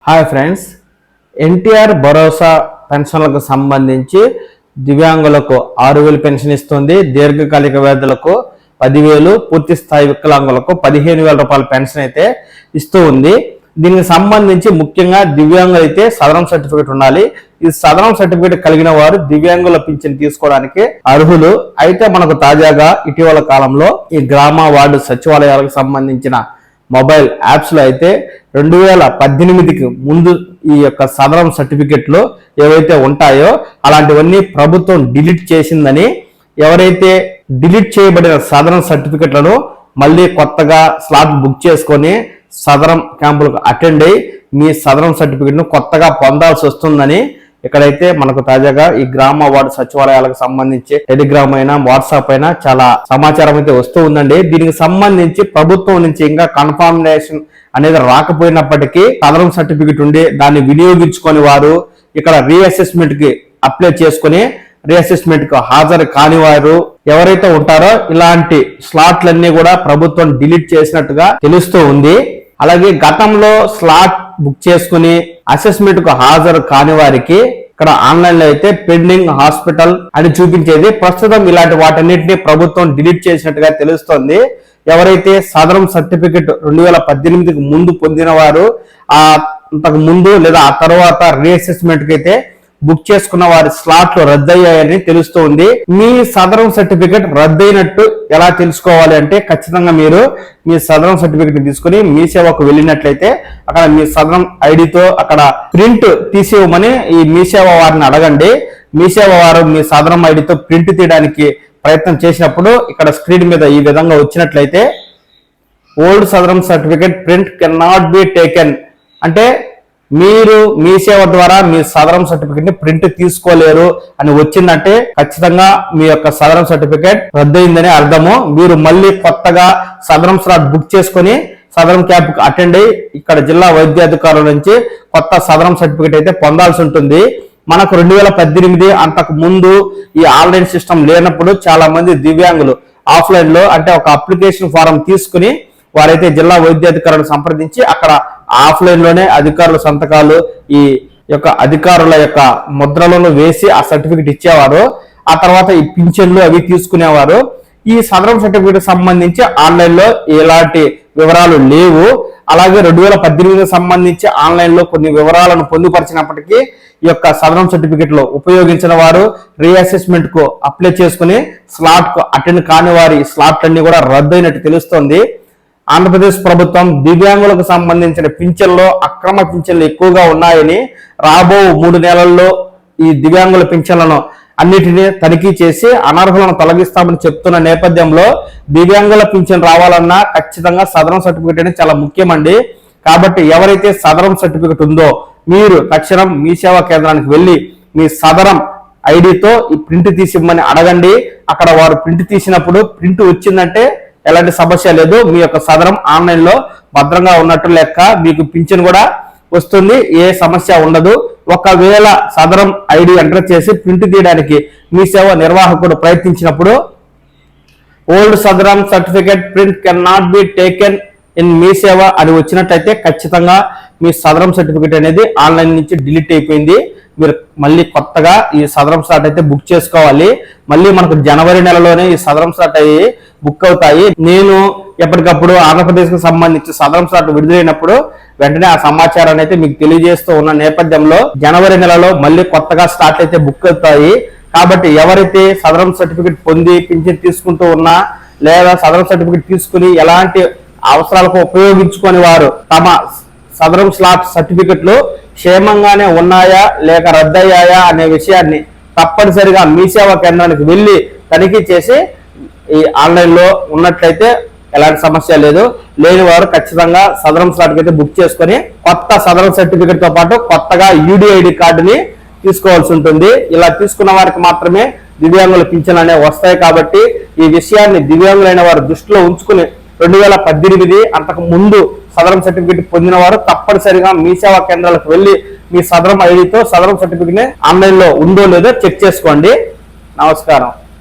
Hi friends, NTR భరోసా పెన్షన్లకు సంబంధించి దివ్యాంగులకు 6,000 పెన్షన్ ఇస్తుంది. దీర్ఘకాలిక వ్యాధులకు 10,000, పూర్తి స్థాయి వికలాంగులకు 15,000 రూపాయల పెన్షన్ అయితే ఇస్తూ ఉంది. దీనికి సంబంధించి ముఖ్యంగా దివ్యాంగులు అయితే సదరం సర్టిఫికేట్ ఉండాలి. ఈ సదరం సర్టిఫికేట్ కలిగిన వారు దివ్యాంగుల పింఛన్ తీసుకోవడానికి అర్హులు. అయితే మనకు తాజాగా ఇటీవల కాలంలో ఈ గ్రామ వార్డు సచివాలయాలకు సంబంధించిన మొబైల్ యాప్స్ లో అయితే 2018కి ముందు ఈ యొక్క సదరం సర్టిఫికెట్లు ఏవైతే ఉంటాయో అలాంటివన్నీ ప్రభుత్వం డిలీట్ చేసిందని, ఎవరైతే డిలీట్ చేయబడిన సదరం సర్టిఫికెట్లను మళ్ళీ కొత్తగా స్లాట్ బుక్ చేసుకొని సదరం క్యాంపులకు అటెండ్ అయ్యి మీ సదరం సర్టిఫికెట్ను కొత్తగా పొందాల్సి వస్తుందని ఇక్కడైతే మనకు తాజాగా ఈ గ్రామ వార్డు సచివాలయాలకు సంబంధించి టెలిగ్రామ్ అయినా వాట్సాప్ అయినా చాలా సమాచారం అయితే వస్తూ ఉందండి. దీనికి సంబంధించి ప్రభుత్వం నుంచి ఇంకా కన్ఫర్మేషన్ అనేది రాకపోయినప్పటికీ సదరం సర్టిఫికెట్ ఉండి దాన్ని వినియోగించుకొని వారు ఇక్కడ రీఅసెస్మెంట్ కి అప్లై చేసుకుని రీఅసెస్మెంట్ కు హాజరు కాని వారు ఎవరైతే ఉంటారో ఇలాంటి స్లాట్లన్నీ కూడా ప్రభుత్వం డిలీట్ చేసినట్టుగా తెలుస్తూ ఉంది. అలాగే గతంలో స్లాట్ బుక్ చేసుకుని అసెస్మెంట్ కు హాజరు కాని వారికి ఇక్కడ ఆన్లైన్ లో అయితే పెండింగ్ హాస్పిటల్ అని చూపించేది. ప్రస్తుతం ఇలాంటి వాటన్నిటిని ప్రభుత్వం డిలీట్ చేసినట్టుగా తెలుస్తోంది. ఎవరైతే సదరం సర్టిఫికెట్ 2018కి ముందు పొందిన వారు అంతకు ముందు లేదా ఆ తర్వాత రీఅసెస్మెంట్ కి అయితే బుక్ చేసుకున్న వారి స్లాట్లు రద్దయ్యాయని తెలుస్తోంది. మీ సదరం సర్టిఫికెట్ రద్దయినట్టు ఎలా తెలుసుకోవాలి అంటే ఖచ్చితంగా మీరు మీ సదరం సర్టిఫికెట్ తీసుకుని మీ సేవకు వెళ్ళినట్లయితే అక్కడ మీ సదరం ఐడితో అక్కడ ప్రింట్ తీసేయమని ఈ మీ సేవ వారిని అడగండి. మీ సేవ వారు మీ సదరం ఐడితో ప్రింట్ తీయడానికి ప్రయత్నం చేసినప్పుడు ఇక్కడ స్క్రీన్ మీద ఈ విధంగా వచ్చినట్లయితే old Sadaram certificate print can not be taken అంటే మీరు మీ సేవ ద్వారా మీ సదరం సర్టిఫికెట్ ని ప్రింట్ తీసుకోలేరు అని వచ్చిందంటే ఖచ్చితంగా మీ యొక్క సదరం సర్టిఫికెట్ రద్దయిందని అర్థము. మీరు మళ్ళీ కొత్తగా సదరం స్లాట్ బుక్ చేసుకుని సదరం క్యాంప్ అటెండ్ అయ్యి ఇక్కడ జిల్లా వైద్యాధికారుల నుంచి కొత్త సదరం సర్టిఫికెట్ అయితే పొందాల్సి ఉంటుంది. మనకు 2018 అంతకు ముందు ఈ ఆన్లైన్ సిస్టమ్ లేనప్పుడు చాలా మంది దివ్యాంగులు ఆఫ్లైన్ లో అంటే ఒక అప్లికేషన్ ఫారం తీసుకుని వారైతే జిల్లా వైద్యాధికారులను సంప్రదించి అక్కడ ఆఫ్లైన్ లోనే అధికారుల సంతకాలు ఈ యొక్క అధికారుల యొక్క ముద్రలను వేసి ఆ సర్టిఫికెట్ ఇచ్చేవారు. ఆ తర్వాత ఈ పింఛన్లు అవి తీసుకునేవారు. ఈ సదరం సర్టిఫికెట్ సంబంధించి ఆన్లైన్ లో ఎలాంటి వివరాలు లేవు. అలాగే 2018కి సంబంధించి ఆన్లైన్ లో కొన్ని వివరాలను పొందుపరిచినప్పటికీ ఈ యొక్క సదరం సర్టిఫికెట్ లో ఉపయోగించిన వారు రీఅసెస్మెంట్ కు అప్లై చేసుకుని స్లాట్ కు అటెండ్ కాని వారి స్లాట్లన్నీ కూడా రద్దయినట్టు తెలుస్తోంది. ఆంధ్రప్రదేశ్ ప్రభుత్వం దివ్యాంగులకు సంబంధించిన పింఛన్లో అక్రమ పింఛన్లు ఎక్కువగా ఉన్నాయని రాబో 3 నెలల్లో ఈ దివ్యాంగుల పింఛన్లను అన్నిటినీ తనిఖీ చేసి అనర్హులను తొలగిస్తామని చెప్తున్న నేపథ్యంలో దివ్యాంగుల పింఛన్ రావాలన్నా ఖచ్చితంగా సదరం సర్టిఫికేట్ అనేది చాలా ముఖ్యమండి. కాబట్టి ఎవరైతే సదరం సర్టిఫికేట్ ఉందో మీరు తక్షణం మీ సేవా కేంద్రానికి వెళ్ళి మీ సదరం ఐడితో ఈ ప్రింట్ తీసిమ్మని అడగండి. అక్కడ వారు ప్రింట్ తీసినప్పుడు ప్రింట్ వచ్చిందంటే ఎలాంటి సమస్య లేదు, మీ యొక్క సదరం ఆన్లైన్ లో భద్రంగా ఉన్నట్టు లెక్క, మీకు పింఛన్ కూడా వస్తుంది, ఏ సమస్య ఉండదు. ఒకవేళ సదరం ఐడి ఎంటర్ చేసి ప్రింట్ తీయడానికి మీ సేవ నిర్వాహకుడు ప్రయత్నించినప్పుడు old Sadaram certificate print can not be taken in me సేవ అని వచ్చినట్లయితే ఖచ్చితంగా మీ సదరం సర్టిఫికేట్ అనేది ఆన్లైన్ నుంచి డిలీట్ అయిపోయింది. మీరు మళ్ళీ కొత్తగా ఈ సదరం స్లాట్ అయితే బుక్ చేసుకోవాలి. మళ్ళీ మనకు జనవరి నెలలోనే ఈ సదరం స్లాట్ అయ్యి బుక్ అవుతాయి. నేను ఎప్పటికప్పుడు ఆంధ్రప్రదేశ్ కు సంబంధించి సదరం స్లాట్ విడుదలైనప్పుడు వెంటనే ఆ సమాచారాన్ని అయితే మీకు తెలియజేస్తూ ఉన్న నేపథ్యంలో జనవరి నెలలో మళ్ళీ కొత్తగా స్లాట్ అయితే బుక్ అవుతాయి. కాబట్టి ఎవరైతే సదరం సర్టిఫికెట్ పొంది పింఛన్ తీసుకుంటూ ఉన్నా లేదా సదరం సర్టిఫికెట్ తీసుకుని ఎలాంటి అవసరాలకు ఉపయోగించుకొని వారు తమ సదరం స్లాట్ సర్టిఫికెట్లు క్షేమంగానే ఉన్నాయా లేక రద్దయ్యాయా అనే విషయాన్ని తప్పనిసరిగా మీ సేవా కేంద్రానికి వెళ్ళి తనిఖీ చేసి ఈ ఆన్లైన్ లో ఉన్నట్లయితే ఎలాంటి సమస్య లేదు. లేని వారు ఖచ్చితంగా సదరం స్లాట్ అయితే బుక్ చేసుకుని కొత్త సదరం సర్టిఫికెట్ తో పాటు కొత్తగా యూడిఐడి కార్డుని తీసుకోవాల్సి ఉంటుంది. ఇలా తీసుకున్న వారికి మాత్రమే దివ్యాంగుల పింఛన్ అనేవి వస్తాయి. కాబట్టి ఈ విషయాన్ని దివ్యాంగులైన వారు దృష్టిలో ఉంచుకుని 2018 అంతకు ముందు సదరం సర్టిఫికెట్ పొందిన వారు తప్పనిసరిగా మీ సేవా కేంద్రాలకు వెళ్ళి మీ సదరం ఐడితో సదరం సర్టిఫికెట్ ని ఆన్లైన్ లో ఉందో లేదో చెక్ చేసుకోండి. నమస్కారం.